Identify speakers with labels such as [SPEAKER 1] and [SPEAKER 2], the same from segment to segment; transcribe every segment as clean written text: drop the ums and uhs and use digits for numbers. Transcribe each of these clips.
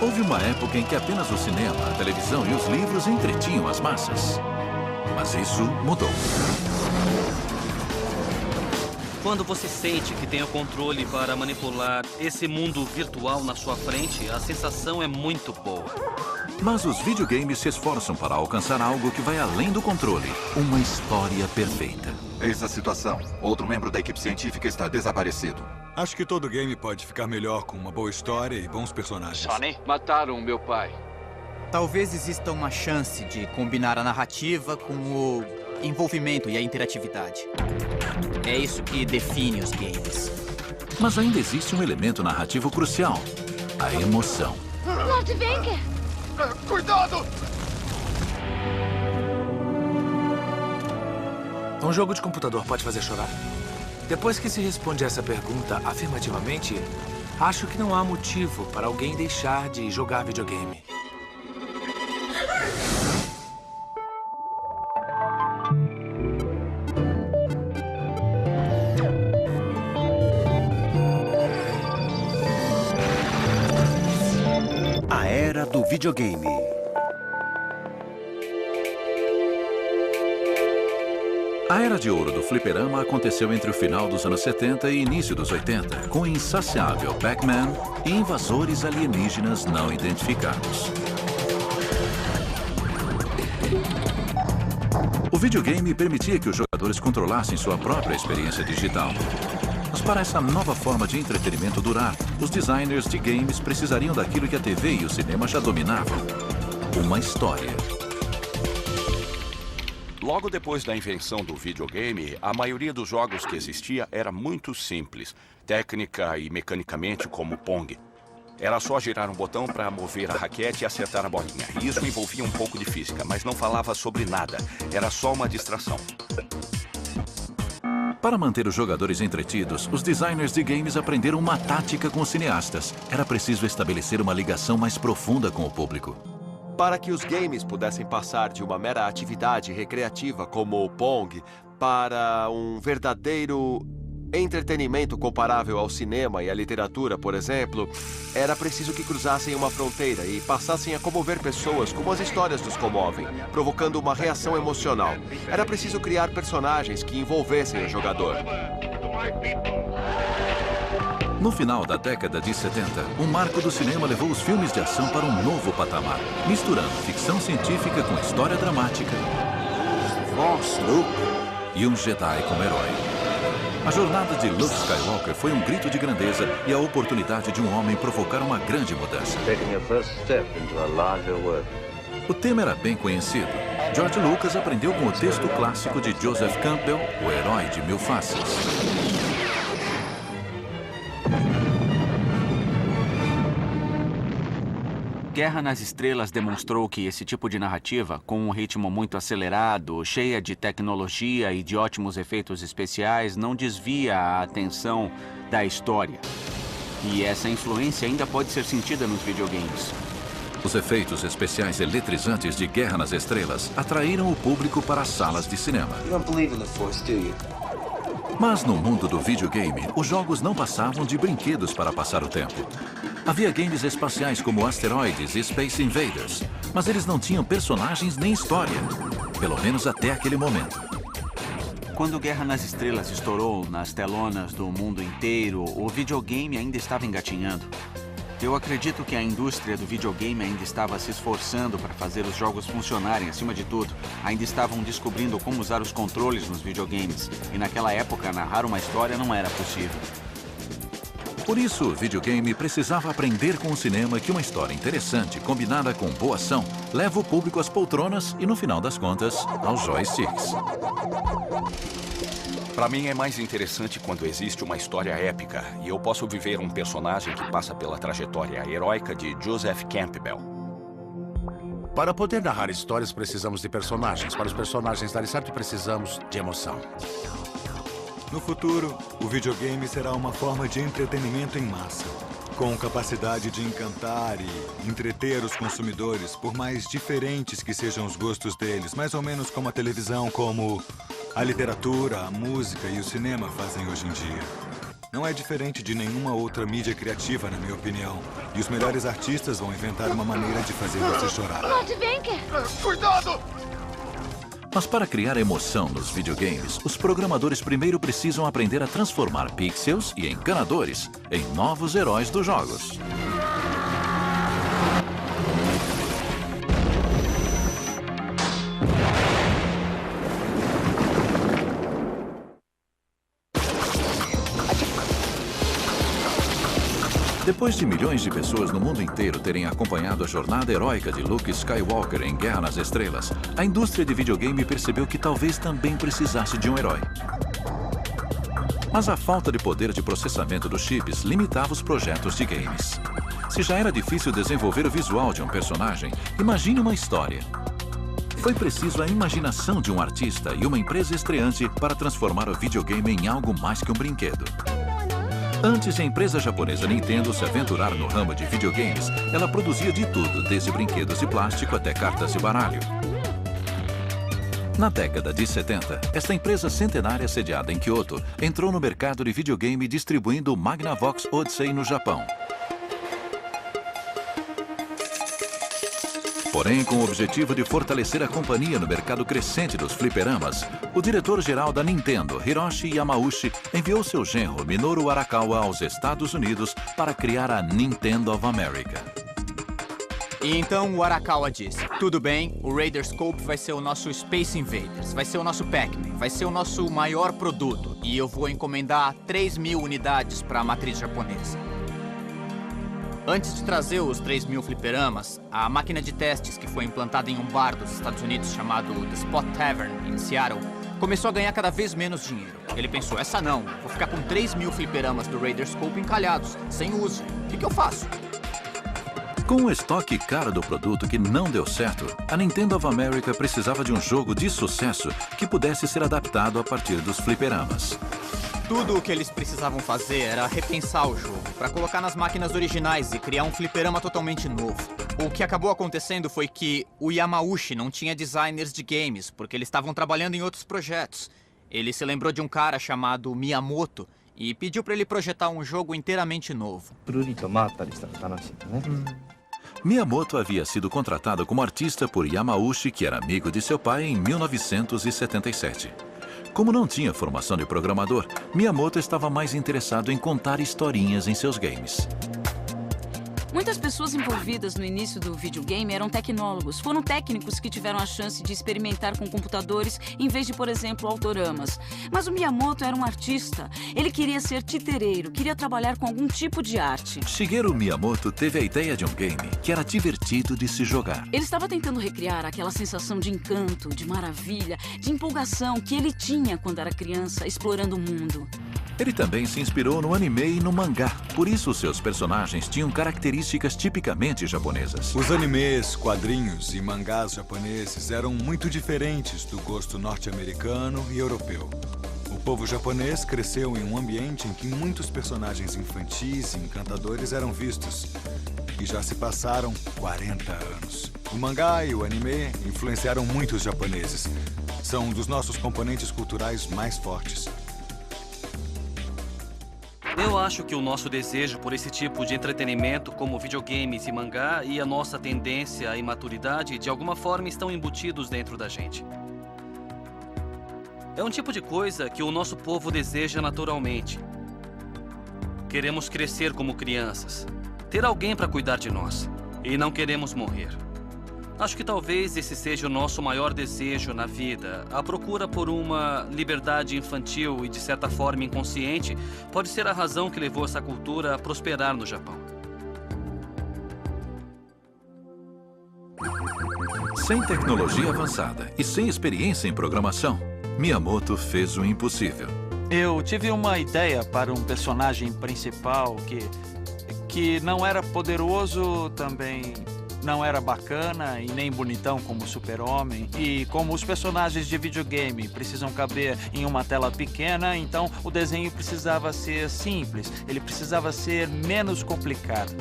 [SPEAKER 1] Houve uma época em que apenas o cinema, a televisão e os livros entretinham as massas. Mas isso mudou.
[SPEAKER 2] Quando você sente que tem o controle para manipular esse mundo virtual na sua frente, a sensação é muito boa.
[SPEAKER 1] Mas os videogames se esforçam para alcançar algo que vai além do controle. Uma história perfeita.
[SPEAKER 3] Eis a situação. Outro membro da equipe científica está desaparecido.
[SPEAKER 4] Acho que todo game pode ficar melhor com uma boa história e bons personagens.
[SPEAKER 5] Sonny, mataram meu pai.
[SPEAKER 6] Talvez exista uma chance de combinar a narrativa com o envolvimento e a interatividade. É isso que define os games.
[SPEAKER 1] Mas ainda existe um elemento narrativo crucial: a emoção.
[SPEAKER 7] Lord Venker!
[SPEAKER 3] Cuidado!
[SPEAKER 8] Um jogo de computador pode fazer chorar? Depois que se responde a essa pergunta afirmativamente, acho que não há motivo para alguém deixar de jogar videogame.
[SPEAKER 9] A era do videogame.
[SPEAKER 1] A era de ouro do fliperama aconteceu entre o final dos anos 70 e início dos 80, com o insaciável Pac-Man e invasores alienígenas não identificados. O videogame permitia que os jogadores controlassem sua própria experiência digital. Mas para essa nova forma de entretenimento durar, os designers de games precisariam daquilo que a TV e o cinema já dominavam: uma história.
[SPEAKER 10] Logo depois da invenção do videogame, a maioria dos jogos que existia era muito simples, técnica e mecanicamente como Pong. Era só girar um botão para mover a raquete e acertar a bolinha. E isso envolvia um pouco de física, mas não falava sobre nada. Era só uma distração.
[SPEAKER 1] Para manter os jogadores entretidos, os designers de games aprenderam uma tática com os cineastas. Era preciso estabelecer uma ligação mais profunda com o público.
[SPEAKER 11] Para que os games pudessem passar de uma mera atividade recreativa como o Pong para um verdadeiro entretenimento comparável ao cinema e à literatura, por exemplo, era preciso que cruzassem uma fronteira e passassem a comover pessoas como as histórias nos comovem, provocando uma reação emocional. Era preciso criar personagens que envolvessem o jogador.
[SPEAKER 1] No final da década de 70, um marco do cinema levou os filmes de ação para um novo patamar, misturando ficção científica com história dramática e um Jedi como herói. A jornada de Luke Skywalker foi um grito de grandeza e a oportunidade de um homem provocar uma grande mudança. O tema era bem conhecido. George Lucas aprendeu com o texto clássico de Joseph Campbell, O Herói de Mil Faces.
[SPEAKER 12] Guerra nas Estrelas demonstrou que esse tipo de narrativa, com um ritmo muito acelerado, cheia de tecnologia e de ótimos efeitos especiais, não desvia a atenção da história. E essa influência ainda pode ser sentida nos videogames.
[SPEAKER 1] Os efeitos especiais eletrizantes de Guerra nas Estrelas atraíram o público para as salas de cinema. Mas no mundo do videogame, os jogos não passavam de brinquedos para passar o tempo. Havia games espaciais como Asteroids e Space Invaders, mas eles não tinham personagens nem história, pelo menos até aquele momento.
[SPEAKER 12] Quando Guerra nas Estrelas estourou nas telonas do mundo inteiro, o videogame ainda estava engatinhando. Eu acredito que a indústria do videogame ainda estava se esforçando para fazer os jogos funcionarem acima de tudo. Ainda estavam descobrindo como usar os controles nos videogames. E naquela época, narrar uma história não era possível.
[SPEAKER 1] Por isso, o videogame precisava aprender com o cinema que uma história interessante, combinada com boa ação, leva o público às poltronas e, no final das contas, aos joysticks.
[SPEAKER 10] Para mim é mais interessante quando existe uma história épica e eu posso viver um personagem que passa pela trajetória heróica de Joseph Campbell.
[SPEAKER 13] Para poder narrar histórias, precisamos de personagens. Para os personagens darem certo, precisamos de emoção.
[SPEAKER 4] No futuro, o videogame será uma forma de entretenimento em massa, com capacidade de encantar e entreter os consumidores, por mais diferentes que sejam os gostos deles, mais ou menos como a televisão, como a literatura, a música e o cinema fazem hoje em dia. não é diferente de nenhuma outra mídia criativa, na minha opinião. E os melhores artistas vão inventar uma maneira de fazer você chorar.
[SPEAKER 7] Lord Venker!
[SPEAKER 3] Cuidado!
[SPEAKER 1] Mas para criar emoção nos videogames, os programadores primeiro precisam aprender a transformar pixels e encanadores em novos heróis dos jogos. Depois de milhões de pessoas no mundo inteiro terem acompanhado a jornada heróica de Luke Skywalker em Guerra nas Estrelas, a indústria de videogame percebeu que talvez também precisasse de um herói. Mas a falta de poder de processamento dos chips limitava os projetos de games. Se já era difícil desenvolver o visual de um personagem, imagine uma história. Foi preciso a imaginação de um artista e uma empresa estreante para transformar o videogame em algo mais que um brinquedo. Antes de a empresa japonesa Nintendo se aventurar no ramo de videogames, ela produzia de tudo, desde brinquedos de plástico até cartas de baralho. Na década de 70, esta empresa centenária sediada em Kyoto entrou no mercado de videogame distribuindo o Magnavox Odyssey no Japão. Porém, com o objetivo de fortalecer a companhia no mercado crescente dos fliperamas, o diretor-geral da Nintendo, Hiroshi Yamauchi, enviou seu genro Minoru Arakawa aos Estados Unidos para criar a Nintendo of America.
[SPEAKER 6] E então o Arakawa disse, tudo bem, o Radarscope vai ser o nosso Space Invaders, vai ser o nosso Pac-Man, vai ser o nosso maior produto, e eu vou encomendar 3.000 unidades para a matriz japonesa. Antes de trazer os 3.000 fliperamas, a máquina de testes que foi implantada em um bar dos Estados Unidos chamado The Spot Tavern, em Seattle, começou a ganhar cada vez menos dinheiro. Ele pensou, essa não, vou ficar com 3.000 fliperamas do Radarscope encalhados, sem uso. O que eu faço?
[SPEAKER 1] Com o estoque caro do produto que não deu certo, a Nintendo of America precisava de um jogo de sucesso que pudesse ser adaptado a partir dos fliperamas.
[SPEAKER 6] Tudo o que eles precisavam fazer era repensar o jogo, para colocar nas máquinas originais e criar um fliperama totalmente novo. O que acabou acontecendo foi que o Yamauchi não tinha designers de games, porque eles estavam trabalhando em outros projetos. Ele se lembrou de um cara chamado Miyamoto e pediu para ele projetar um jogo inteiramente novo.
[SPEAKER 1] Miyamoto havia sido contratado como artista por Yamauchi, que era amigo de seu pai, em 1977. Como não tinha formação de programador, Miyamoto estava mais interessado em contar historinhas em seus games.
[SPEAKER 14] Muitas pessoas envolvidas no início do videogame eram tecnólogos. Foram técnicos que tiveram a chance de experimentar com computadores em vez de, por exemplo, autoramas. Mas o Miyamoto era um artista. Ele queria ser titereiro, queria trabalhar com algum tipo de arte.
[SPEAKER 1] Shigeru Miyamoto teve a ideia de um game que era divertido de se jogar.
[SPEAKER 14] Ele estava tentando recriar aquela sensação de encanto, de maravilha, de empolgação que ele tinha quando era criança, explorando o mundo.
[SPEAKER 1] Ele também se inspirou no anime e no mangá. Por isso, seus personagens tinham características tipicamente japonesas.
[SPEAKER 4] Os animes, quadrinhos e mangás japoneses eram muito diferentes do gosto norte-americano e europeu. O povo japonês cresceu em um ambiente em que muitos personagens infantis e encantadores eram vistos. E já se passaram 40 anos. O mangá e o anime influenciaram muito os japoneses. São um dos nossos componentes culturais mais fortes.
[SPEAKER 2] Eu acho que o nosso desejo por esse tipo de entretenimento, como videogames e mangá, e a nossa tendência à imaturidade, de alguma forma estão embutidos dentro da gente. É um tipo de coisa que o nosso povo deseja naturalmente. Queremos crescer como crianças, ter alguém para cuidar de nós, e não queremos morrer. Acho que talvez esse seja o nosso maior desejo na vida. A procura por uma liberdade infantil e, de certa forma, inconsciente, pode ser a razão que levou essa cultura a prosperar no Japão.
[SPEAKER 1] Sem tecnologia avançada e sem experiência em programação, Miyamoto fez o impossível.
[SPEAKER 12] Eu tive uma ideia para um personagem principal que não era poderoso, também não era bacana e nem bonitão como o Super-Homem. E como os personagens de videogame precisam caber em uma tela pequena, então o desenho precisava ser simples, ele precisava ser menos complicado.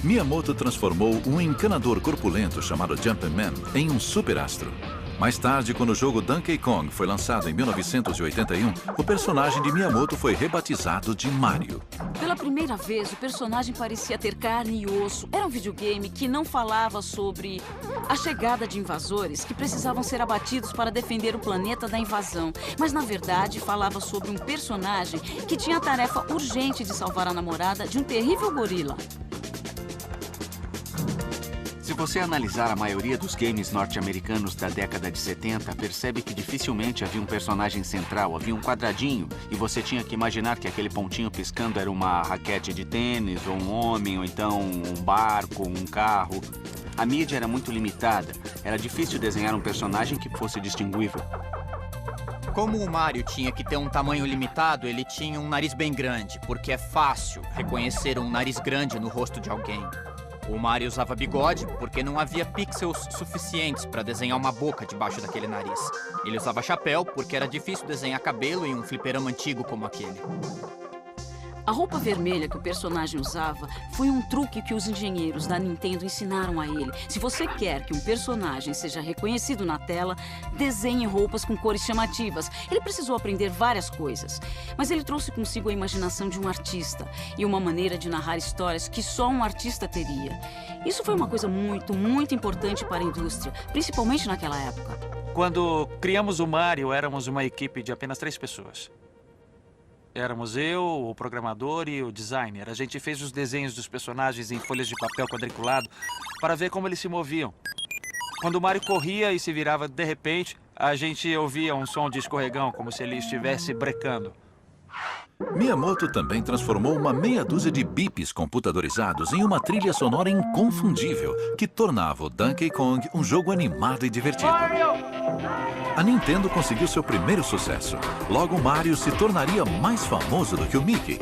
[SPEAKER 1] Miyamoto transformou um encanador corpulento chamado Jumpman em um superastro. Mais tarde, quando o jogo Donkey Kong foi lançado em 1981, o personagem de Miyamoto foi rebatizado de Mario.
[SPEAKER 14] Pela primeira vez, o personagem parecia ter carne e osso. Era um videogame que não falava sobre a chegada de invasores que precisavam ser abatidos para defender o planeta da invasão. Mas, na verdade, falava sobre um personagem que tinha a tarefa urgente de salvar a namorada de um terrível gorila.
[SPEAKER 12] Se você analisar a maioria dos games norte-americanos da década de 70, percebe que dificilmente havia um personagem central, havia um quadradinho, e você tinha que imaginar que aquele pontinho piscando era uma raquete de tênis, ou um homem, ou então um barco, um carro. A mídia era muito limitada, era difícil desenhar um personagem que fosse distinguível.
[SPEAKER 6] Como o Mario tinha que ter um tamanho limitado, ele tinha um nariz bem grande, porque é fácil reconhecer um nariz grande no rosto de alguém. O Mario usava bigode porque não havia pixels suficientes para desenhar uma boca debaixo daquele nariz. Ele usava chapéu porque era difícil desenhar cabelo em um fliperama antigo como aquele.
[SPEAKER 14] A roupa vermelha que o personagem usava foi um truque que os engenheiros da Nintendo ensinaram a ele. Se você quer que um personagem seja reconhecido na tela, desenhe roupas com cores chamativas. Ele precisou aprender várias coisas, mas ele trouxe consigo a imaginação de um artista e uma maneira de narrar histórias que só um artista teria. Isso foi uma coisa muito, muito importante para a indústria, principalmente naquela época.
[SPEAKER 7] Quando criamos o Mario, éramos uma equipe de apenas 3 pessoas. Éramos eu, o programador e o designer. A gente fez os desenhos dos personagens em folhas de papel quadriculado para ver como eles se moviam. Quando o Mario corria e se virava de repente, a gente ouvia um som de escorregão, como se ele estivesse brecando.
[SPEAKER 1] Miyamoto também transformou uma meia dúzia de bips computadorizados em uma trilha sonora inconfundível, que tornava o Donkey Kong um jogo animado e divertido. A Nintendo conseguiu seu primeiro sucesso. Logo, Mario se tornaria mais famoso do que o Mickey.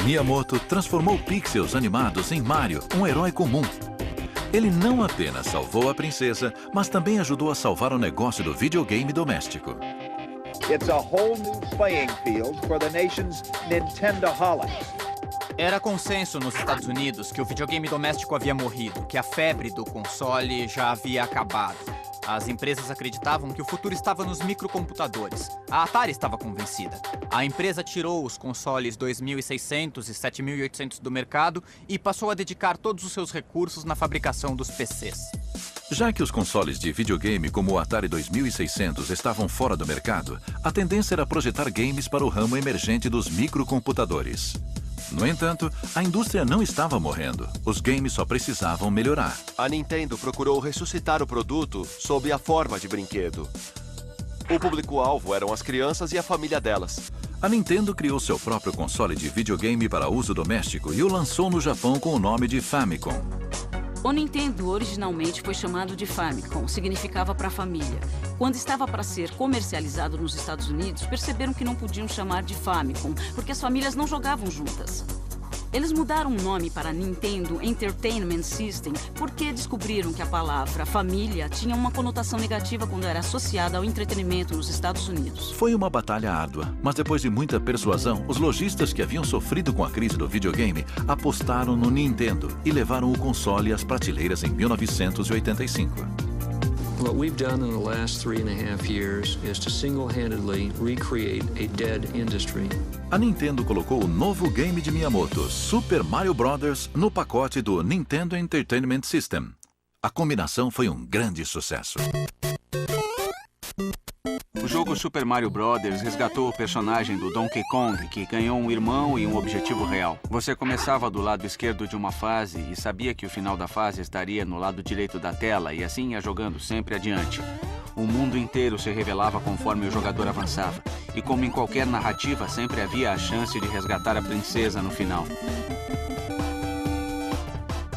[SPEAKER 1] Miyamoto transformou pixels animados em Mario, um herói comum. Ele não apenas salvou a princesa, mas também ajudou a salvar o negócio do videogame doméstico.
[SPEAKER 15] It's a whole new playing field for the nation's Nintendo-holics.
[SPEAKER 6] Era consenso nos Estados Unidos que o videogame doméstico havia morrido, que a febre do console já havia acabado. As empresas acreditavam que o futuro estava nos microcomputadores. A Atari estava convencida. A empresa tirou os consoles 2600 e 7800 do mercado e passou a dedicar todos os seus recursos na fabricação dos PCs.
[SPEAKER 1] Já que os consoles de videogame como o Atari 2600 estavam fora do mercado, a tendência era projetar games para o ramo emergente dos microcomputadores. No entanto, a indústria não estava morrendo. Os games só precisavam melhorar.
[SPEAKER 11] A Nintendo procurou ressuscitar o produto sob a forma de brinquedo. O público-alvo eram as crianças e a família delas.
[SPEAKER 1] A Nintendo criou seu próprio console de videogame para uso doméstico e o lançou no Japão com o nome de Famicom.
[SPEAKER 14] O Nintendo originalmente foi chamado de Famicom, significava para família. Quando estava para ser comercializado nos Estados Unidos, perceberam que não podiam chamar de Famicom, porque as famílias não jogavam juntas. Eles mudaram o nome para Nintendo Entertainment System porque descobriram que a palavra família tinha uma conotação negativa quando era associada ao entretenimento nos Estados Unidos.
[SPEAKER 1] Foi uma batalha árdua, mas depois de muita persuasão, os lojistas que haviam sofrido com a crise do videogame apostaram no Nintendo e levaram o console às prateleiras em 1985.
[SPEAKER 16] What we've done in the last 3.5 years is to single-handedly recreate a dead industry.
[SPEAKER 1] A Nintendo colocou o novo game de Miyamoto, Super Mario Bros., no pacote do Nintendo Entertainment System. A combinação foi um grande sucesso.
[SPEAKER 12] O jogo Super Mario Bros. Resgatou o personagem do Donkey Kong, que ganhou um irmão e um objetivo real. Você começava do lado esquerdo de uma fase e sabia que o final da fase estaria no lado direito da tela, e assim ia jogando sempre adiante. O mundo inteiro se revelava conforme o jogador avançava. E como em qualquer narrativa, sempre havia a chance de resgatar a princesa no final.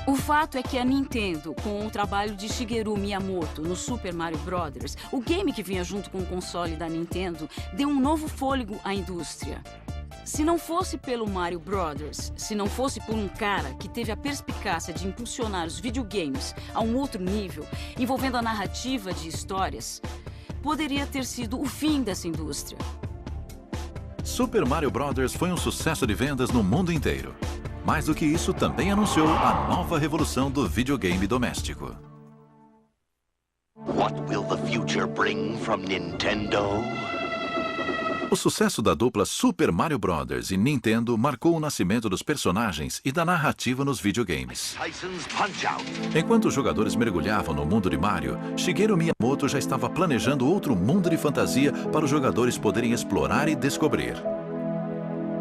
[SPEAKER 14] O fato é que a Nintendo, com o trabalho de Shigeru Miyamoto no Super Mario Bros., o game que vinha junto com o console da Nintendo, deu um novo fôlego à indústria. Se não fosse pelo Mario Bros., se não fosse por um cara que teve a perspicácia de impulsionar os videogames a um outro nível, envolvendo a narrativa de histórias, poderia ter sido o fim dessa indústria.
[SPEAKER 1] Super Mario Bros. Foi um sucesso de vendas no mundo inteiro. Mais do que isso, também anunciou a nova revolução do videogame doméstico.
[SPEAKER 17] What will the future bring from Nintendo?
[SPEAKER 1] O sucesso da dupla Super Mario Bros. E Nintendo marcou o nascimento dos personagens e da narrativa nos videogames.
[SPEAKER 17] Tyson's Punch-Out!
[SPEAKER 1] Enquanto os jogadores mergulhavam no mundo de Mario, Shigeru Miyamoto já estava planejando outro mundo de fantasia para os jogadores poderem explorar e descobrir.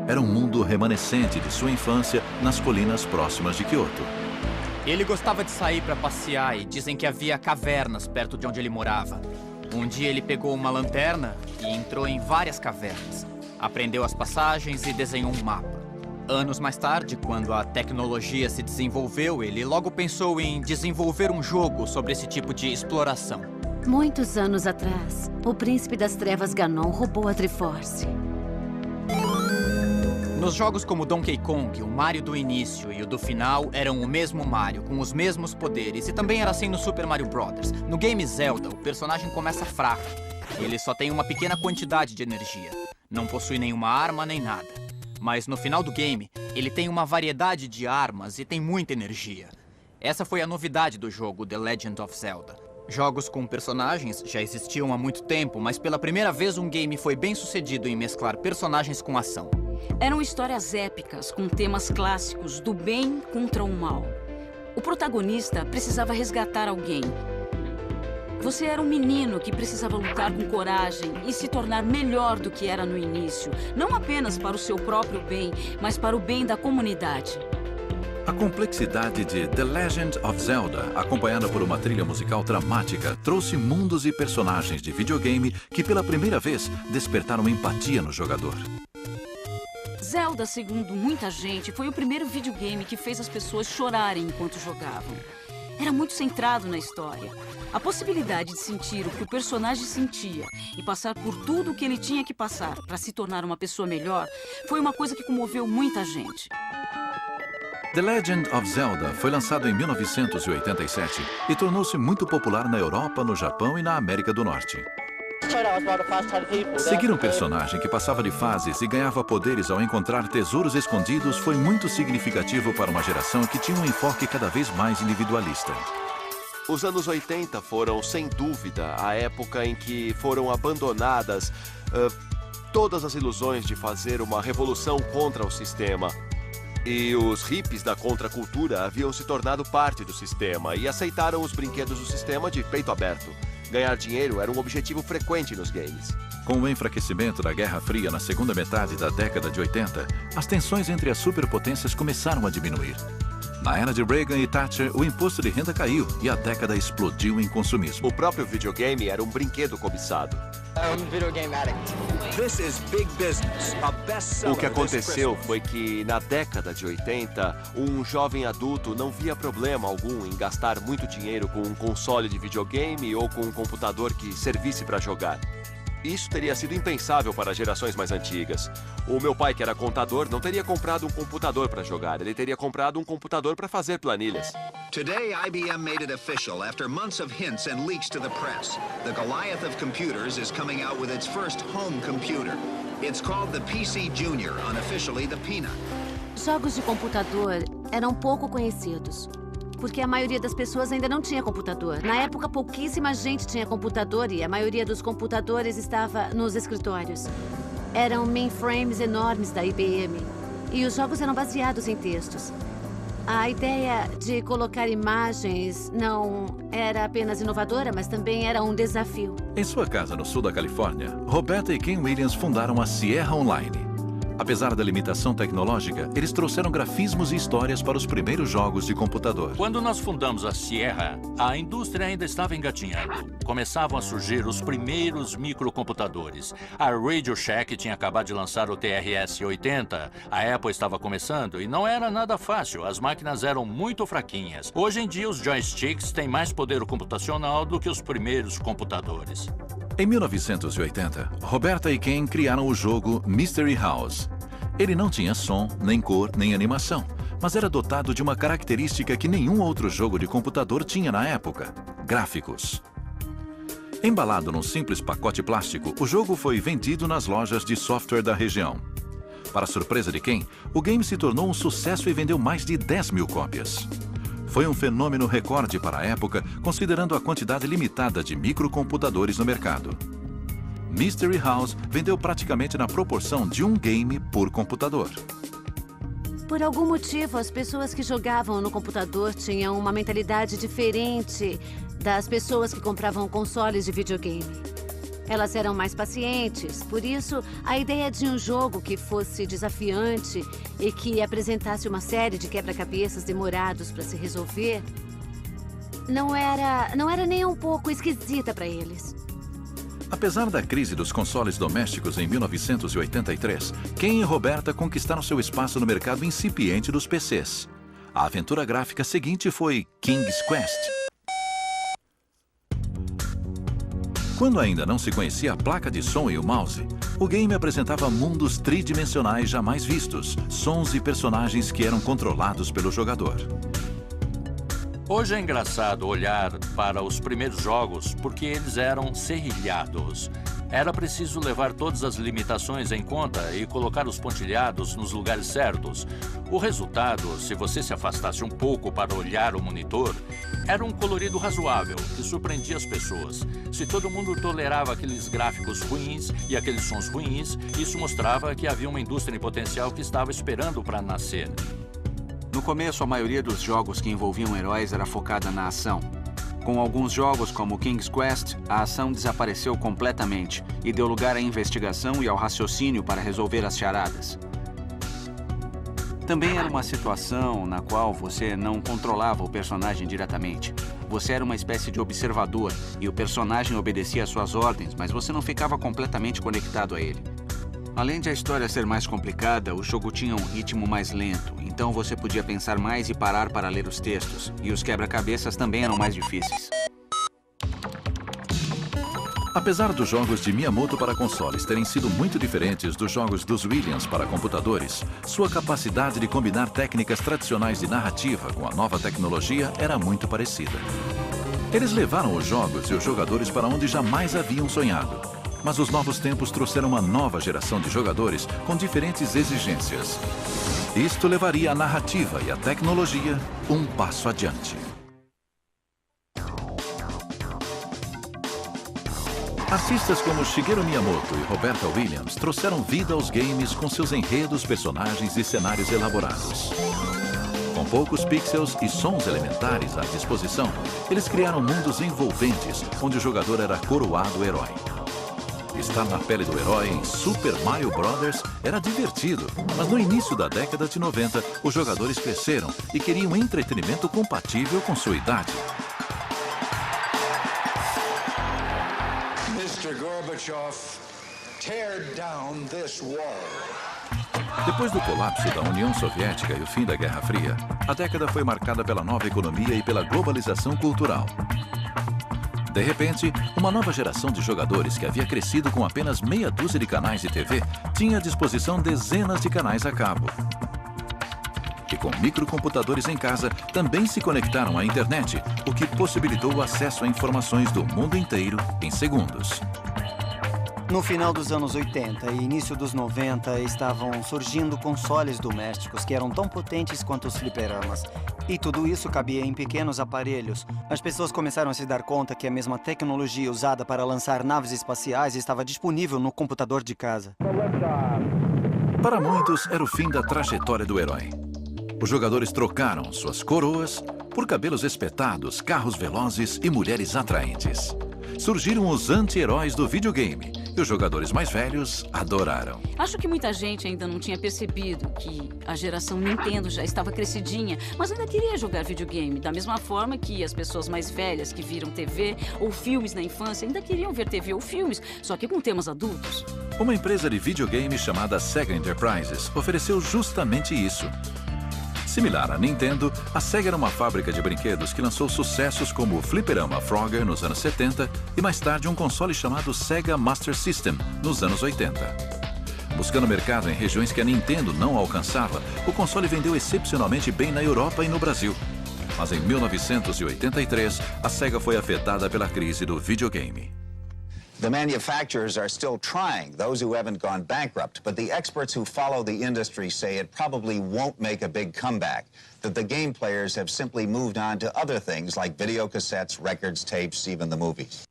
[SPEAKER 1] Era um mundo remanescente de sua infância nas colinas próximas de Kyoto.
[SPEAKER 6] Ele gostava de sair para passear e dizem que havia cavernas perto de onde ele morava. Um dia ele pegou uma lanterna e entrou em várias cavernas. Aprendeu as passagens e desenhou um mapa. Anos mais tarde, quando a tecnologia se desenvolveu, ele logo pensou em desenvolver um jogo sobre esse tipo de exploração.
[SPEAKER 18] Muitos anos atrás, o príncipe das trevas Ganon roubou a Triforce.
[SPEAKER 6] Nos jogos como Donkey Kong, o Mario do início e o do final eram o mesmo Mario, com os mesmos poderes, e também era assim no Super Mario Bros. No game Zelda, o personagem começa fraco. Ele só tem uma pequena quantidade de energia. Não possui nenhuma arma nem nada. Mas no final do game, ele tem uma variedade de armas e tem muita energia. Essa foi a novidade do jogo The Legend of Zelda. Jogos com personagens já existiam há muito tempo, mas pela primeira vez um game foi bem sucedido em mesclar personagens com ação.
[SPEAKER 14] Eram histórias épicas, com temas clássicos do bem contra o mal. O protagonista precisava resgatar alguém. Você era um menino que precisava lutar com coragem e se tornar melhor do que era no início. Não apenas para o seu próprio bem, mas para o bem da comunidade.
[SPEAKER 1] A complexidade de The Legend of Zelda, acompanhada por uma trilha musical dramática, trouxe mundos e personagens de videogame que pela primeira vez despertaram empatia no jogador.
[SPEAKER 14] Zelda, segundo muita gente, foi o primeiro videogame que fez as pessoas chorarem enquanto jogavam. Era muito centrado na história. A possibilidade de sentir o que o personagem sentia e passar por tudo o que ele tinha que passar para se tornar uma pessoa melhor foi uma coisa que comoveu muita gente.
[SPEAKER 1] The Legend of Zelda foi lançado em 1987 e tornou-se muito popular na Europa, no Japão e na América do Norte. Seguir um personagem que passava de fases e ganhava poderes ao encontrar tesouros escondidos foi muito significativo para uma geração que tinha um enfoque cada vez mais individualista.
[SPEAKER 11] Os anos 80 foram, sem dúvida, a época em que foram abandonadas todas as ilusões de fazer uma revolução contra o sistema. E os hippies da contracultura haviam se tornado parte do sistema e aceitaram os brinquedos do sistema de peito aberto. Ganhar dinheiro era um objetivo frequente nos games.
[SPEAKER 1] Com o enfraquecimento da Guerra Fria na segunda metade da década de 80, as tensões entre as superpotências começaram a diminuir. Na era de Reagan e Thatcher, o imposto de renda caiu e a década explodiu em consumismo.
[SPEAKER 11] O próprio videogame era um brinquedo cobiçado. O que aconteceu foi que, na década de 80, um jovem adulto não via problema algum em gastar muito dinheiro com um console de videogame ou com um computador que servisse para jogar. Isso teria sido impensável para gerações mais antigas. O meu pai, que era contador, não teria comprado um computador para jogar. Ele teria comprado um computador para fazer planilhas.
[SPEAKER 19] Today, IBM made it official after months of hints and leaks to the press. The Goliath of computers is coming out with its first home computer. It's called the PC Junior, unofficially the Peanut.
[SPEAKER 18] Jogos de computador eram pouco conhecidos, porque a maioria das pessoas ainda não tinha computador. Na época, pouquíssima gente tinha computador e a maioria dos computadores estava nos escritórios. Eram mainframes enormes da IBM e os jogos eram baseados em textos. A ideia de colocar imagens não era apenas inovadora, mas também era um desafio.
[SPEAKER 1] Em sua casa no sul da Califórnia, Roberta e Ken Williams fundaram a Sierra Online. Apesar da limitação tecnológica, eles trouxeram grafismos e histórias para os primeiros jogos de computador.
[SPEAKER 20] Quando nós fundamos a Sierra, a indústria ainda estava engatinhando. Começavam a surgir os primeiros microcomputadores. A Radio Shack tinha acabado de lançar o TRS-80. A Apple estava começando e não era nada fácil. As máquinas eram muito fraquinhas. Hoje em dia, os joysticks têm mais poder computacional do que os primeiros computadores.
[SPEAKER 1] Em 1980, Roberta e Ken criaram o jogo Mystery House. Ele não tinha som, nem cor, nem animação, mas era dotado de uma característica que nenhum outro jogo de computador tinha na época: gráficos. Embalado num simples pacote plástico, o jogo foi vendido nas lojas de software da região. Para surpresa de Ken, o game se tornou um sucesso e vendeu mais de 10 mil cópias. Foi um fenômeno recorde para a época, considerando a quantidade limitada de microcomputadores no mercado. Mystery House vendeu praticamente na proporção de um game por computador.
[SPEAKER 18] Por algum motivo, as pessoas que jogavam no computador tinham uma mentalidade diferente das pessoas que compravam consoles de videogame. Elas eram mais pacientes, por isso, a ideia de um jogo que fosse desafiante e que apresentasse uma série de quebra-cabeças demorados para se resolver não era nem um pouco esquisita para eles.
[SPEAKER 1] Apesar da crise dos consoles domésticos em 1983, Ken e Roberta conquistaram seu espaço no mercado incipiente dos PCs. A aventura gráfica seguinte foi King's Quest. Quando ainda não se conhecia a placa de som e o mouse, o game apresentava mundos tridimensionais jamais vistos, sons e personagens que eram controlados pelo jogador.
[SPEAKER 20] Hoje é engraçado olhar para os primeiros jogos porque eles eram serrilhados. Era preciso levar todas as limitações em conta e colocar os pontilhados nos lugares certos. O resultado, se você se afastasse um pouco para olhar o monitor, era um colorido razoável que surpreendia as pessoas. Se todo mundo tolerava aqueles gráficos ruins e aqueles sons ruins, isso mostrava que havia uma indústria em potencial que estava esperando para nascer.
[SPEAKER 12] No começo, a maioria dos jogos que envolviam heróis era focada na ação. Com alguns jogos, como King's Quest, a ação desapareceu completamente e deu lugar à investigação e ao raciocínio para resolver as charadas. Também era uma situação na qual você não controlava o personagem diretamente. Você era uma espécie de observador e o personagem obedecia às suas ordens, mas você não ficava completamente conectado a ele. Além de a história ser mais complicada, o jogo tinha um ritmo mais lento, então você podia pensar mais e parar para ler os textos. E os quebra-cabeças também eram mais difíceis.
[SPEAKER 1] Apesar dos jogos de Miyamoto para consoles terem sido muito diferentes dos jogos dos Williams para computadores, sua capacidade de combinar técnicas tradicionais de narrativa com a nova tecnologia era muito parecida. Eles levaram os jogos e os jogadores para onde jamais haviam sonhado. Mas os novos tempos trouxeram uma nova geração de jogadores com diferentes exigências. Isto levaria a narrativa e a tecnologia um passo adiante. Artistas como Shigeru Miyamoto e Roberta Williams trouxeram vida aos games com seus enredos, personagens e cenários elaborados. Com poucos pixels e sons elementares à disposição, eles criaram mundos envolventes onde o jogador era coroado herói. Estar na pele do herói em Super Mario Bros. Era divertido, mas no início da década de 90, os jogadores cresceram e queriam um entretenimento compatível com sua idade.
[SPEAKER 21] Mr. Gorbachev, tear down this wall.
[SPEAKER 1] Depois do colapso da União Soviética e o fim da Guerra Fria, a década foi marcada pela nova economia e pela globalização cultural. De repente, uma nova geração de jogadores que havia crescido com apenas meia dúzia de canais de TV tinha à disposição dezenas de canais a cabo. E com microcomputadores em casa, também se conectaram à internet, o que possibilitou o acesso a informações do mundo inteiro em segundos.
[SPEAKER 22] No final dos anos 80 e início dos 90, estavam surgindo consoles domésticos que eram tão potentes quanto os fliperamas. E tudo isso cabia em pequenos aparelhos. As pessoas começaram a se dar conta que a mesma tecnologia usada para lançar naves espaciais estava disponível no computador de casa.
[SPEAKER 1] Para muitos, era o fim da trajetória do herói. Os jogadores trocaram suas coroas por cabelos espetados, carros velozes e mulheres atraentes. Surgiram os anti-heróis do videogame e os jogadores mais velhos adoraram.
[SPEAKER 14] Acho que muita gente ainda não tinha percebido que a geração Nintendo já estava crescidinha, mas ainda queria jogar videogame, da mesma forma que as pessoas mais velhas que viram TV ou filmes na infância ainda queriam ver TV ou filmes, só que com temas adultos.
[SPEAKER 1] Uma empresa de videogame chamada Sega Enterprises ofereceu justamente isso. Similar à Nintendo, a Sega era uma fábrica de brinquedos que lançou sucessos como o fliperama Frogger nos anos 70 e mais tarde um console chamado Sega Master System nos anos 80. Buscando mercado em regiões que a Nintendo não alcançava, o console vendeu excepcionalmente bem na Europa e no Brasil. Mas em 1983, a Sega foi afetada pela crise do videogame.
[SPEAKER 19] The manufacturers are still trying, those who haven't gone bankrupt, but the experts who follow the industry say it probably won't make a big comeback, that the game players have simply moved on to other things like videocassettes, records, tapes, even the movies.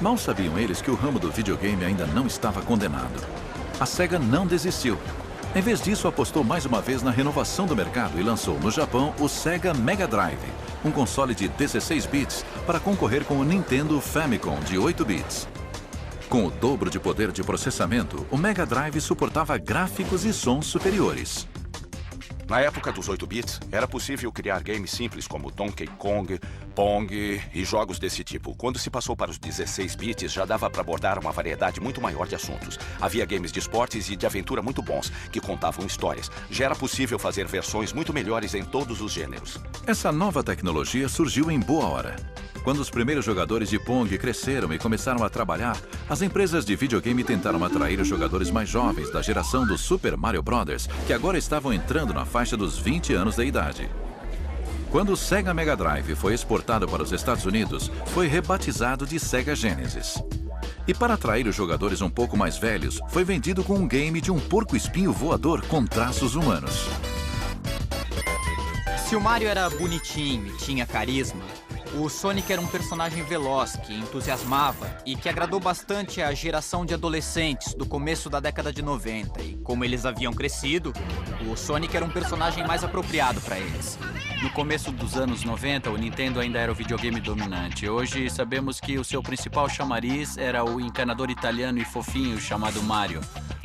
[SPEAKER 1] Mal sabiam eles que o ramo do videogame ainda não estava condenado. A Sega não desistiu. Em vez disso, apostou mais uma vez na renovação do mercado e lançou no Japão o Sega Mega Drive, um console de 16 bits para concorrer com o Nintendo Famicom de 8 bits. Com o dobro de poder de processamento, o Mega Drive suportava gráficos e sons superiores.
[SPEAKER 10] Na época dos 8 bits, era possível criar games simples como Donkey Kong, Pong e jogos desse tipo. Quando se passou para os 16 bits, já dava para abordar uma variedade muito maior de assuntos. Havia games de esportes e de aventura muito bons, que contavam histórias. Já era possível fazer versões muito melhores em todos os gêneros.
[SPEAKER 1] Essa nova tecnologia surgiu em boa hora. Quando os primeiros jogadores de Pong cresceram e começaram a trabalhar, as empresas de videogame tentaram atrair os jogadores mais jovens da geração do Super Mario Bros., que agora estavam entrando na faixa dos 20 anos de idade. Quando o Sega Mega Drive foi exportado para os Estados Unidos, foi rebatizado de Sega Genesis. E para atrair os jogadores um pouco mais velhos, foi vendido com um game de um porco-espinho voador com traços humanos.
[SPEAKER 6] Se o Mario era bonitinho e tinha carisma, o Sonic era um personagem veloz que entusiasmava e que agradou bastante a geração de adolescentes do começo da década de 90. E como eles haviam crescido, o Sonic era um personagem mais apropriado para eles.
[SPEAKER 7] No começo dos anos 90, o Nintendo ainda era o videogame dominante. Hoje sabemos que o seu principal chamariz era o encanador italiano e fofinho chamado Mario.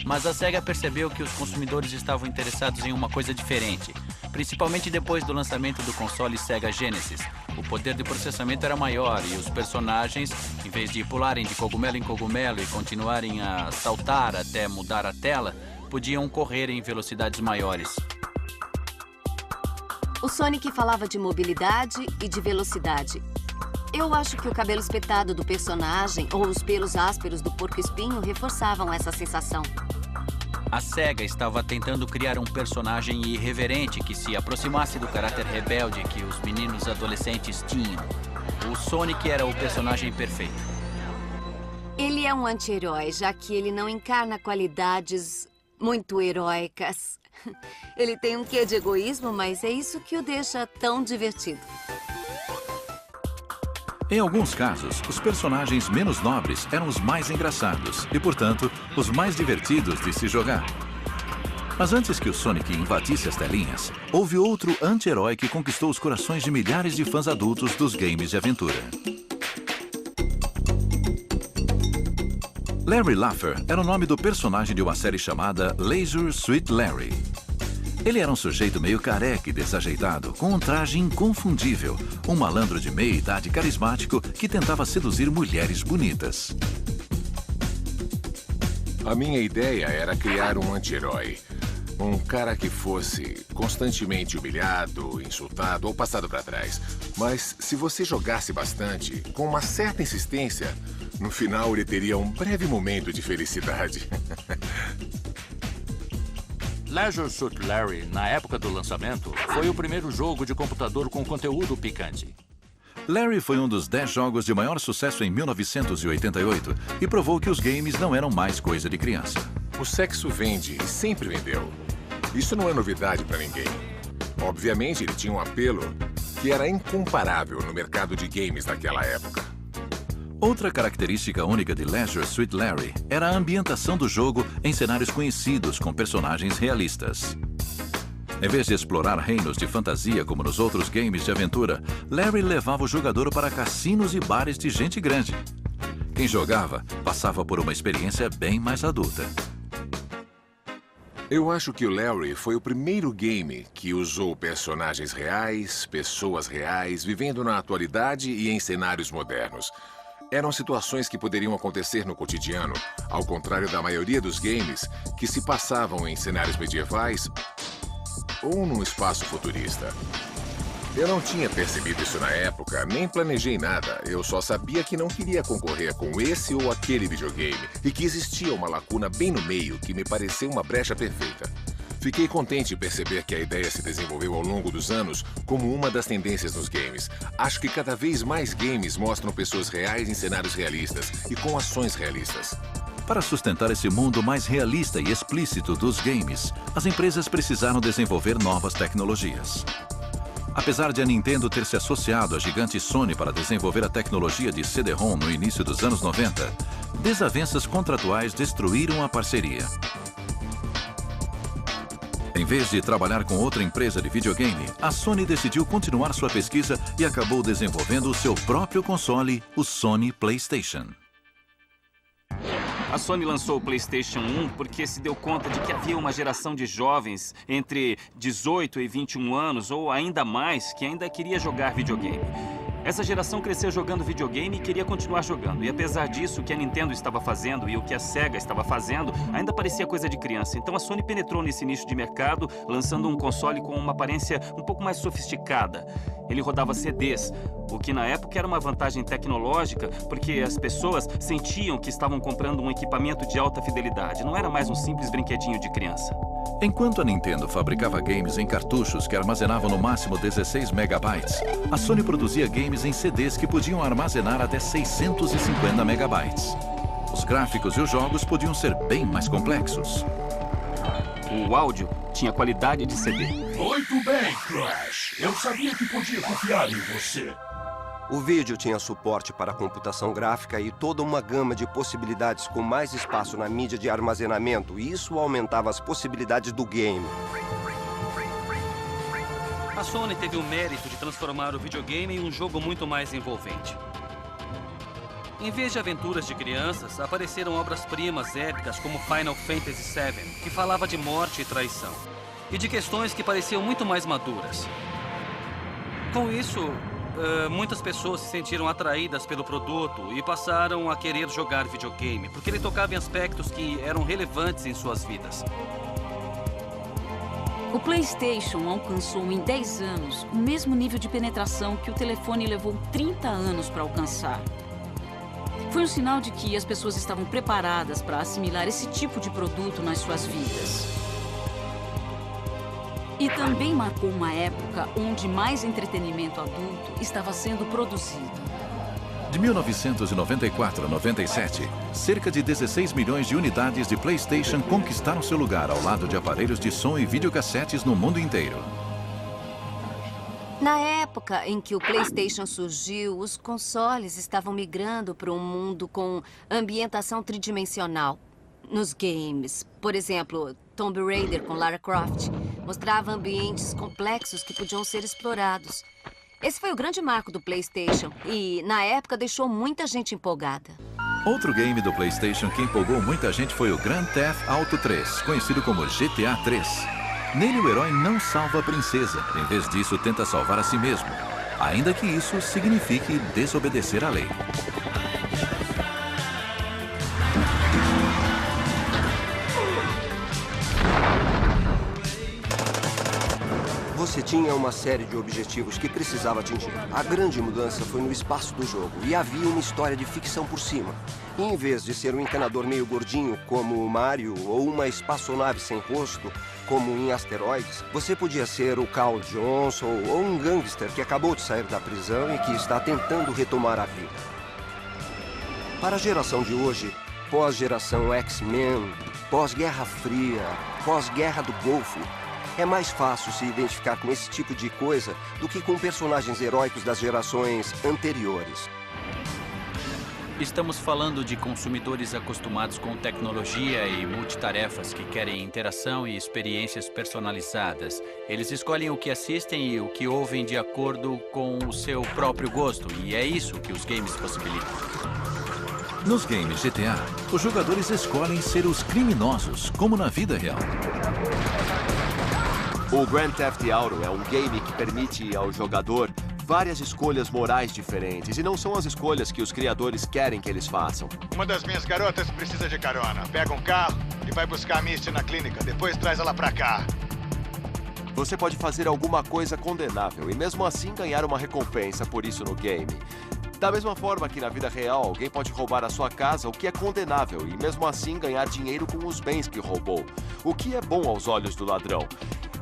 [SPEAKER 7] Mas a Sega percebeu que os consumidores estavam interessados em uma coisa diferente, principalmente depois do lançamento do console Sega Genesis. O poder de processamento era maior e os personagens, em vez de pularem de cogumelo em cogumelo e continuarem a saltar até mudar a tela, podiam correr em velocidades maiores.
[SPEAKER 18] O Sonic falava de mobilidade e de velocidade. Eu acho que o cabelo espetado do personagem ou os pelos ásperos do porco-espinho reforçavam essa sensação.
[SPEAKER 7] A Sega estava tentando criar um personagem irreverente que se aproximasse do caráter rebelde que os meninos adolescentes tinham. O Sonic era o personagem perfeito.
[SPEAKER 18] Ele é um anti-herói, já que ele não encarna qualidades muito heróicas. Ele tem um quê de egoísmo, mas é isso que o deixa tão divertido.
[SPEAKER 1] Em alguns casos, os personagens menos nobres eram os mais engraçados e, portanto, os mais divertidos de se jogar. Mas antes que o Sonic invadisse as telinhas, houve outro anti-herói que conquistou os corações de milhares de fãs adultos dos games de aventura. Larry Laffer era o nome do personagem de uma série chamada Leisure Suit Larry. Ele era um sujeito meio careca e desajeitado, com um traje inconfundível, um malandro de meia-idade carismático que tentava seduzir mulheres bonitas.
[SPEAKER 5] A minha ideia era criar um anti-herói. Um cara que fosse constantemente humilhado, insultado ou passado para trás. Mas se você jogasse bastante, com uma certa insistência, no final ele teria um breve momento de felicidade.
[SPEAKER 20] Leisure Suit Larry, na época do lançamento, foi o primeiro jogo de computador com conteúdo picante.
[SPEAKER 1] Larry foi um dos 10 jogos de maior sucesso em 1988 e provou que os games não eram mais coisa de criança.
[SPEAKER 5] O sexo vende e sempre vendeu. Isso não é novidade para ninguém. Obviamente, ele tinha um apelo que era incomparável no mercado de games daquela época.
[SPEAKER 1] Outra característica única de Leisure Suit Larry era a ambientação do jogo em cenários conhecidos com personagens realistas. Em vez de explorar reinos de fantasia como nos outros games de aventura, Larry levava o jogador para cassinos e bares de gente grande. Quem jogava passava por uma experiência bem mais adulta.
[SPEAKER 5] Eu acho que o Larry foi o primeiro game que usou personagens reais, pessoas reais, vivendo na atualidade e em cenários modernos. Eram situações que poderiam acontecer no cotidiano, ao contrário da maioria dos games que se passavam em cenários medievais ou num espaço futurista. Eu não tinha percebido isso na época, nem planejei nada. Eu só sabia que não queria concorrer com esse ou aquele videogame e que existia uma lacuna bem no meio que me pareceu uma brecha perfeita. Fiquei contente em perceber que a ideia se desenvolveu ao longo dos anos como uma das tendências nos games. Acho que cada vez mais games mostram pessoas reais em cenários realistas e com ações realistas.
[SPEAKER 1] Para sustentar esse mundo mais realista e explícito dos games, as empresas precisaram desenvolver novas tecnologias. Apesar de a Nintendo ter se associado à gigante Sony para desenvolver a tecnologia de CD-ROM no início dos anos 90, desavenças contratuais destruíram a parceria. Em vez de trabalhar com outra empresa de videogame, a Sony decidiu continuar sua pesquisa e acabou desenvolvendo o seu próprio console, o Sony PlayStation.
[SPEAKER 8] A Sony lançou o PlayStation 1 porque se deu conta de que havia uma geração de jovens entre 18 e 21 anos, ou ainda mais, que ainda queria jogar videogame. Essa geração cresceu jogando videogame e queria continuar jogando. E apesar disso, o que a Nintendo estava fazendo e o que a Sega estava fazendo ainda parecia coisa de criança. Então a Sony penetrou nesse nicho de mercado, lançando um console com uma aparência um pouco mais sofisticada. Ele rodava CDs, o que na época era uma vantagem tecnológica, porque as pessoas sentiam que estavam comprando um equipamento de alta fidelidade. Não era mais um simples brinquedinho de criança.
[SPEAKER 1] Enquanto a Nintendo fabricava games em cartuchos que armazenavam no máximo 16 megabytes, a Sony produzia games em CDs que podiam armazenar até 650 megabytes. Os gráficos e os jogos podiam ser bem mais complexos.
[SPEAKER 8] O áudio tinha qualidade de CD.
[SPEAKER 9] Muito bem, Crash. Eu sabia que podia confiar em você.
[SPEAKER 23] O vídeo tinha suporte para computação gráfica e toda uma gama de possibilidades com mais espaço na mídia de armazenamento, e isso aumentava as possibilidades do game.
[SPEAKER 2] A Sony teve o mérito de transformar o videogame em um jogo muito mais envolvente. Em vez de aventuras de crianças, apareceram obras-primas épicas como Final Fantasy VII, que falava de morte e traição, e de questões que pareciam muito mais maduras. Com isso, muitas pessoas se sentiram atraídas pelo produto e passaram a querer jogar videogame, porque ele tocava em aspectos que eram relevantes em suas vidas.
[SPEAKER 14] O PlayStation alcançou em 10 anos o mesmo nível de penetração que o telefone levou 30 anos para alcançar. Foi um sinal de que as pessoas estavam preparadas para assimilar esse tipo de produto nas suas vidas. E também marcou uma época onde mais entretenimento adulto estava sendo produzido.
[SPEAKER 1] De 1994 a 97, cerca de 16 milhões de unidades de PlayStation conquistaram seu lugar ao lado de aparelhos de som e videocassetes no mundo inteiro.
[SPEAKER 18] Na época em que o PlayStation surgiu, os consoles estavam migrando para um mundo com ambientação tridimensional. Nos games, por exemplo, Tomb Raider com Lara Croft mostrava ambientes complexos que podiam ser explorados. Esse foi o grande marco do PlayStation e, na época, deixou muita gente empolgada.
[SPEAKER 1] Outro game do PlayStation que empolgou muita gente foi o Grand Theft Auto 3, conhecido como GTA 3. Nele, o herói não salva a princesa. Em vez disso, tenta salvar a si mesmo, ainda que isso signifique desobedecer à lei.
[SPEAKER 23] Você tinha uma série de objetivos que precisava atingir. A grande mudança foi no espaço do jogo e havia uma história de ficção por cima. E em vez de ser um encanador meio gordinho como o Mario ou uma espaçonave sem rosto como em Asteroids, você podia ser o Carl Johnson ou um gangster que acabou de sair da prisão e que está tentando retomar a vida. Para a geração de hoje, pós-geração X-Men, pós-Guerra Fria, pós-Guerra do Golfo, é mais fácil se identificar com esse tipo de coisa do que com personagens heróicos das gerações anteriores.
[SPEAKER 12] Estamos falando de consumidores acostumados com tecnologia e multitarefas que querem interação e experiências personalizadas. Eles escolhem o que assistem e o que ouvem de acordo com o seu próprio gosto, e é isso que os games possibilitam.
[SPEAKER 1] Nos games GTA, os jogadores escolhem ser os criminosos, como na vida real.
[SPEAKER 11] O Grand Theft Auto é um game que permite ao jogador várias escolhas morais diferentes, e não são as escolhas que os criadores querem que eles façam.
[SPEAKER 24] Uma das minhas garotas precisa de carona. Pega um carro e vai buscar a Misty na clínica. Depois traz ela pra cá.
[SPEAKER 11] Você pode fazer alguma coisa condenável e mesmo assim ganhar uma recompensa por isso no game. Da mesma forma que na vida real, alguém pode roubar a sua casa, o que é condenável, e mesmo assim ganhar dinheiro com os bens que roubou, o que é bom aos olhos do ladrão.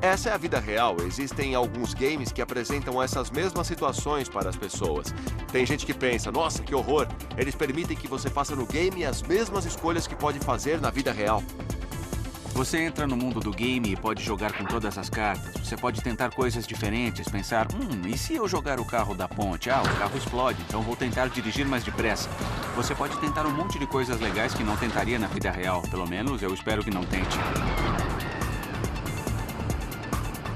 [SPEAKER 11] Essa é a vida real. Existem alguns games que apresentam essas mesmas situações para as pessoas. Tem gente que pensa, nossa, que horror, eles permitem que você faça no game as mesmas escolhas que pode fazer na vida real.
[SPEAKER 12] Você entra no mundo do game e pode jogar com todas as cartas. Você pode tentar coisas diferentes, pensar, e se eu jogar o carro da ponte? Ah, o carro explode, então vou tentar dirigir mais depressa. Você pode tentar um monte de coisas legais que não tentaria na vida real. Pelo menos, eu espero que não tente.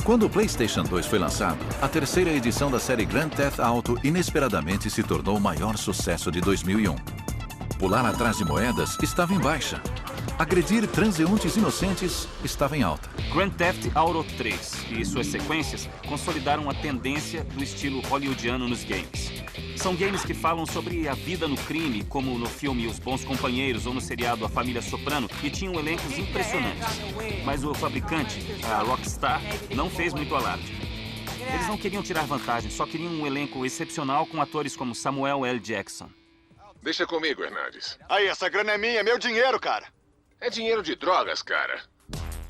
[SPEAKER 1] Quando o PlayStation 2 foi lançado, a terceira edição da série Grand Theft Auto inesperadamente se tornou o maior sucesso de 2001. Pular atrás de moedas estava em baixa. Agredir transeuntes inocentes estava em alta.
[SPEAKER 8] Grand Theft Auto 3 e suas sequências consolidaram a tendência do estilo hollywoodiano nos games. São games que falam sobre a vida no crime, como no filme Os Bons Companheiros ou no seriado A Família Soprano, e tinham elencos impressionantes. Mas o fabricante, a Rockstar, não fez muito alarde. Eles não queriam tirar vantagem, só queriam um elenco excepcional com atores como Samuel L. Jackson.
[SPEAKER 5] Deixa comigo, Hernandes.
[SPEAKER 24] Aí, essa grana é minha, é meu dinheiro, cara.
[SPEAKER 5] É dinheiro de drogas, cara.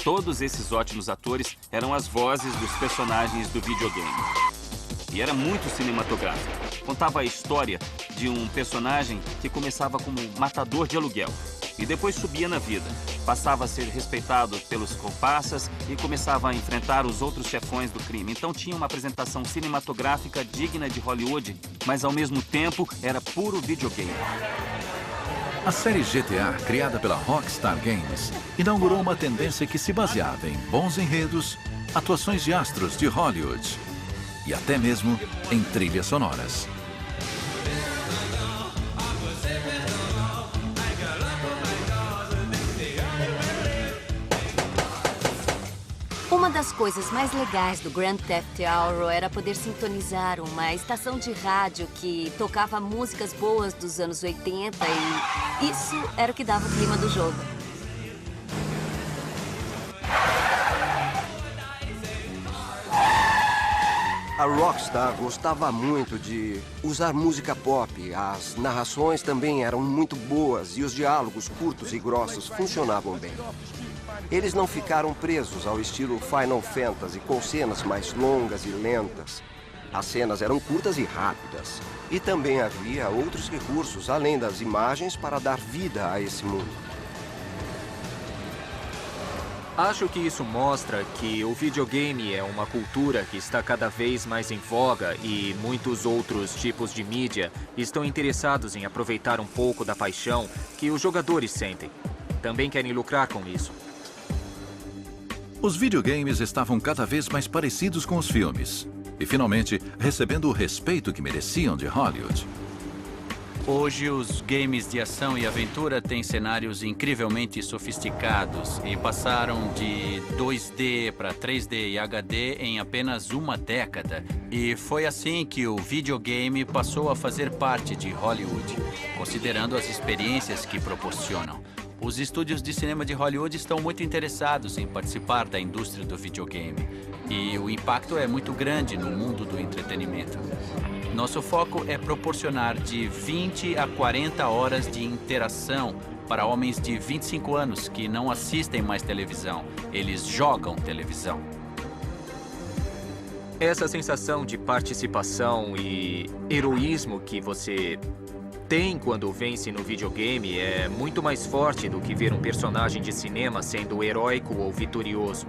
[SPEAKER 8] Todos esses ótimos atores eram as vozes dos personagens do videogame. E era muito cinematográfico. Contava a história de um personagem que começava como matador de aluguel e depois subia na vida. Passava a ser respeitado pelos comparsas e começava a enfrentar os outros chefões do crime. Então tinha uma apresentação cinematográfica digna de Hollywood, mas ao mesmo tempo era puro videogame.
[SPEAKER 1] A série GTA, criada pela Rockstar Games, inaugurou uma tendência que se baseava em bons enredos, atuações de astros de Hollywood e até mesmo em trilhas sonoras.
[SPEAKER 18] Uma das coisas mais legais do Grand Theft Auto era poder sintonizar uma estação de rádio que tocava músicas boas dos anos 80 e isso era o que dava o clima do jogo.
[SPEAKER 23] A Rockstar gostava muito de usar música pop. As narrações também eram muito boas e os diálogos curtos e grossos funcionavam bem. Eles não ficaram presos ao estilo Final Fantasy, com cenas mais longas e lentas. As cenas eram curtas e rápidas. E também havia outros recursos, além das imagens, para dar vida a esse mundo.
[SPEAKER 3] Acho que isso mostra que o videogame é uma cultura que está cada vez mais em voga e muitos outros tipos de mídia estão interessados em aproveitar um pouco da paixão que os jogadores sentem. Também querem lucrar com isso.
[SPEAKER 1] Os videogames estavam cada vez mais parecidos com os filmes e, finalmente, recebendo o respeito que mereciam de Hollywood.
[SPEAKER 7] Hoje, os games de ação e aventura têm cenários incrivelmente sofisticados e passaram de 2D para 3D e HD em apenas uma década. E foi assim que o videogame passou a fazer parte de Hollywood, considerando as experiências que proporcionam. Os estúdios de cinema de Hollywood estão muito interessados em participar da indústria do videogame. E o impacto é muito grande no mundo do entretenimento. Nosso foco é proporcionar de 20 a 40 horas de interação para homens de 25 anos que não assistem mais televisão. Eles jogam televisão.
[SPEAKER 3] Essa sensação de participação e heroísmo que você tem quando vence no videogame é muito mais forte do que ver um personagem de cinema sendo heróico ou vitorioso.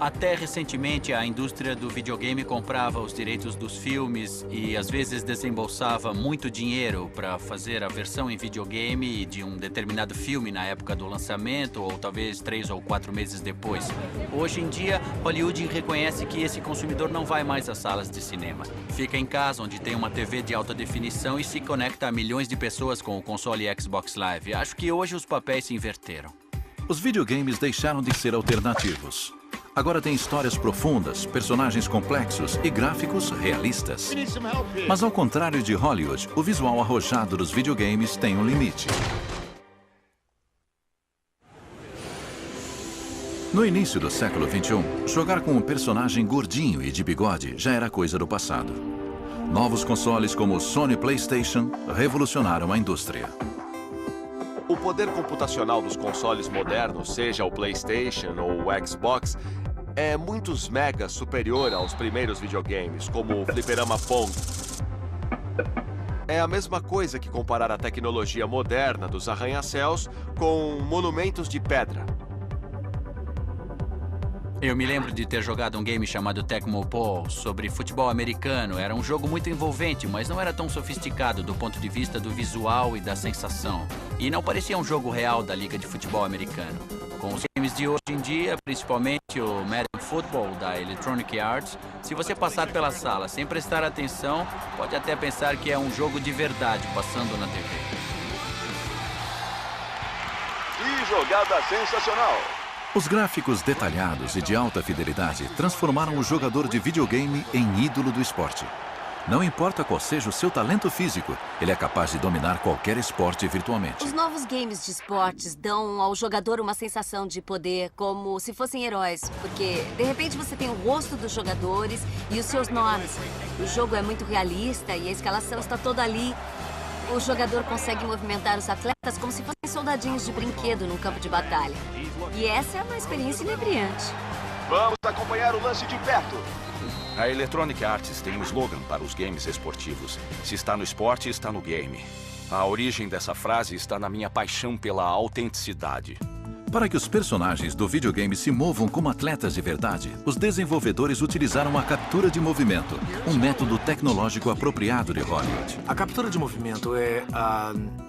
[SPEAKER 7] Até recentemente, a indústria do videogame comprava os direitos dos filmes e às vezes desembolsava muito dinheiro para fazer a versão em videogame de um determinado filme na época do lançamento ou talvez 3 ou 4 meses depois. Hoje em dia, Hollywood reconhece que esse consumidor não vai mais às salas de cinema. Fica em casa onde tem uma TV de alta definição e se conecta a milhões de pessoas com o console Xbox Live. Acho que hoje os papéis se inverteram.
[SPEAKER 1] Os videogames deixaram de ser alternativos. Agora tem histórias profundas, personagens complexos e gráficos realistas. Mas ao contrário de Hollywood, o visual arrojado dos videogames tem um limite. No início do século XXI, jogar com um personagem gordinho e de bigode já era coisa do passado. Novos consoles como o Sony PlayStation revolucionaram a indústria.
[SPEAKER 11] O poder computacional dos consoles modernos, seja o PlayStation ou o Xbox, é muitos megas superior aos primeiros videogames, como o fliperama Pong. É a mesma coisa que comparar a tecnologia moderna dos arranha-céus com monumentos de pedra.
[SPEAKER 12] Eu me lembro de ter jogado um game chamado Tecmo Bowl sobre futebol americano. Era um jogo muito envolvente, mas não era tão sofisticado do ponto de vista do visual e da sensação. E não parecia um jogo real da Liga de Futebol Americano. Com os games de hoje em dia, principalmente o Madden Football da Electronic Arts, se você passar pela sala sem prestar atenção, pode até pensar que é um jogo de verdade passando na TV.
[SPEAKER 11] Que jogada sensacional!
[SPEAKER 1] Os gráficos detalhados e de alta fidelidade transformaram o jogador de videogame em ídolo do esporte. Não importa qual seja o seu talento físico, ele é capaz de dominar qualquer esporte virtualmente.
[SPEAKER 18] Os novos games de esportes dão ao jogador uma sensação de poder, como se fossem heróis. Porque, de repente, você tem o rosto dos jogadores e os seus nomes. O jogo é muito realista e a escalação está toda ali. O jogador consegue movimentar os atletas como se fossem soldadinhos de brinquedo num campo de batalha. E essa é uma experiência inebriante.
[SPEAKER 11] Vamos acompanhar o lance de perto.
[SPEAKER 10] A Electronic Arts tem um slogan para os games esportivos. Se está no esporte, está no game. A origem dessa frase está na minha paixão pela autenticidade.
[SPEAKER 1] Para que os personagens do videogame se movam como atletas de verdade, os desenvolvedores utilizaram a captura de movimento, um método tecnológico apropriado de Hollywood.
[SPEAKER 4] A captura de movimento é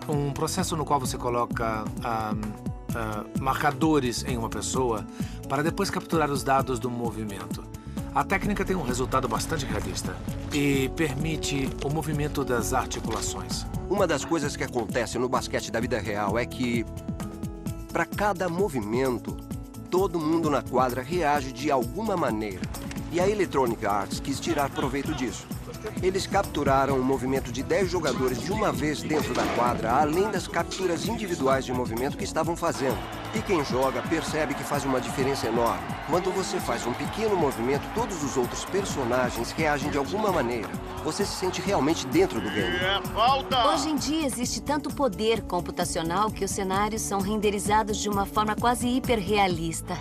[SPEAKER 4] um processo no qual você coloca marcadores em uma pessoa para depois capturar os dados do movimento. A técnica tem um resultado bastante realista e permite o movimento das articulações.
[SPEAKER 23] Uma das coisas que acontece no basquete da vida real é que, para cada movimento, todo mundo na quadra reage de alguma maneira. E a Electronic Arts quis tirar proveito disso. Eles capturaram o movimento de 10 jogadores de uma vez dentro da quadra, além das capturas individuais de movimento que estavam fazendo. E quem joga percebe que faz uma diferença enorme. Quando você faz um pequeno movimento, todos os outros personagens reagem de alguma maneira. Você se sente realmente dentro do game.
[SPEAKER 18] Hoje em dia existe tanto poder computacional que os cenários são renderizados de uma forma quase hiperrealista.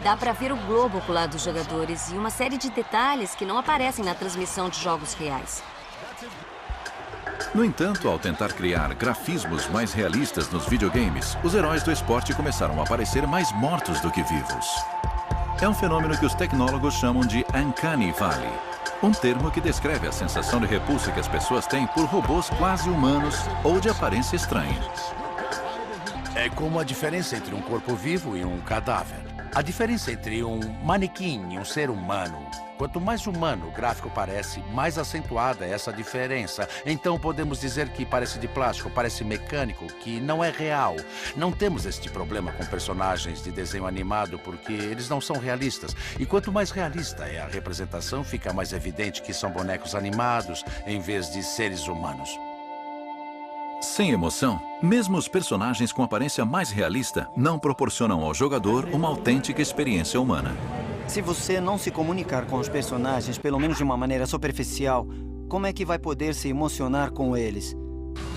[SPEAKER 18] Dá pra ver o globo ocular dos jogadores e uma série de detalhes que não aparecem na transmissão de jogos reais.
[SPEAKER 1] No entanto, ao tentar criar grafismos mais realistas nos videogames, os heróis do esporte começaram a parecer mais mortos do que vivos. É um fenômeno que os tecnólogos chamam de Uncanny Valley, um termo que descreve a sensação de repulsa que as pessoas têm por robôs quase humanos ou de aparência estranha.
[SPEAKER 9] É como a diferença entre um corpo vivo e um cadáver. A diferença entre um manequim e um ser humano. Quanto mais humano o gráfico parece, mais acentuada é essa diferença. Então podemos dizer que parece de plástico, parece mecânico, que não é real. Não temos este problema com personagens de desenho animado porque eles não são realistas. E quanto mais realista é a representação, fica mais evidente que são bonecos animados em vez de seres humanos.
[SPEAKER 1] Sem emoção, mesmo os personagens com aparência mais realista não proporcionam ao jogador uma autêntica experiência humana.
[SPEAKER 22] Se você não se comunicar com os personagens, pelo menos de uma maneira superficial, como é que vai poder se emocionar com eles?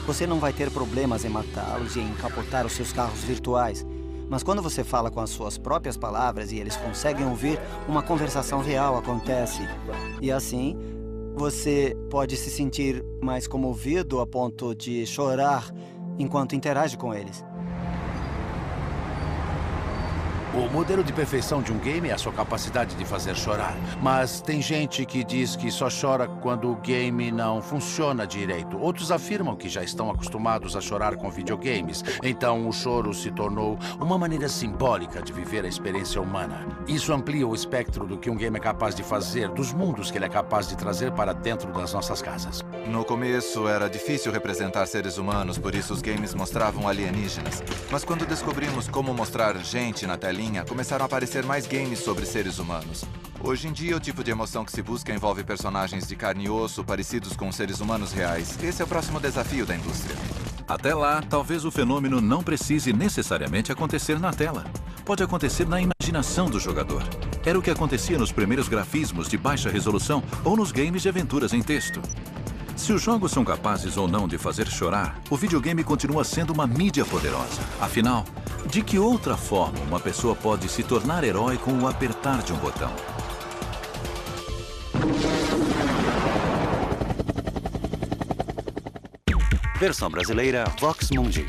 [SPEAKER 22] Você não vai ter problemas em matá-los e em capotar os seus carros virtuais. Mas quando você fala com as suas próprias palavras e eles conseguem ouvir, uma conversação real acontece. E assim, você pode se sentir mais comovido a ponto de chorar enquanto interage com eles.
[SPEAKER 9] O modelo de perfeição de um game é a sua capacidade de fazer chorar. Mas tem gente que diz que só chora quando o game não funciona direito. Outros afirmam que já estão acostumados a chorar com videogames. Então o choro se tornou uma maneira simbólica de viver a experiência humana. Isso amplia o espectro do que um game é capaz de fazer, dos mundos que ele é capaz de trazer para dentro das nossas casas.
[SPEAKER 13] No começo era difícil representar seres humanos, por isso os games mostravam alienígenas. Mas quando descobrimos como mostrar gente na telinha, começaram a aparecer mais games sobre seres humanos. Hoje em dia, o tipo de emoção que se busca envolve personagens de carne e osso parecidos com seres humanos reais. Esse é o próximo desafio da indústria.
[SPEAKER 1] Até lá, talvez o fenômeno não precise necessariamente acontecer na tela. Pode acontecer na imaginação do jogador. Era o que acontecia nos primeiros grafismos de baixa resolução ou nos games de aventuras em texto. Se os jogos são capazes ou não de fazer chorar, o videogame continua sendo uma mídia poderosa. Afinal, de que outra forma uma pessoa pode se tornar herói com o apertar de um botão?
[SPEAKER 15] Versão brasileira Vox Mundi.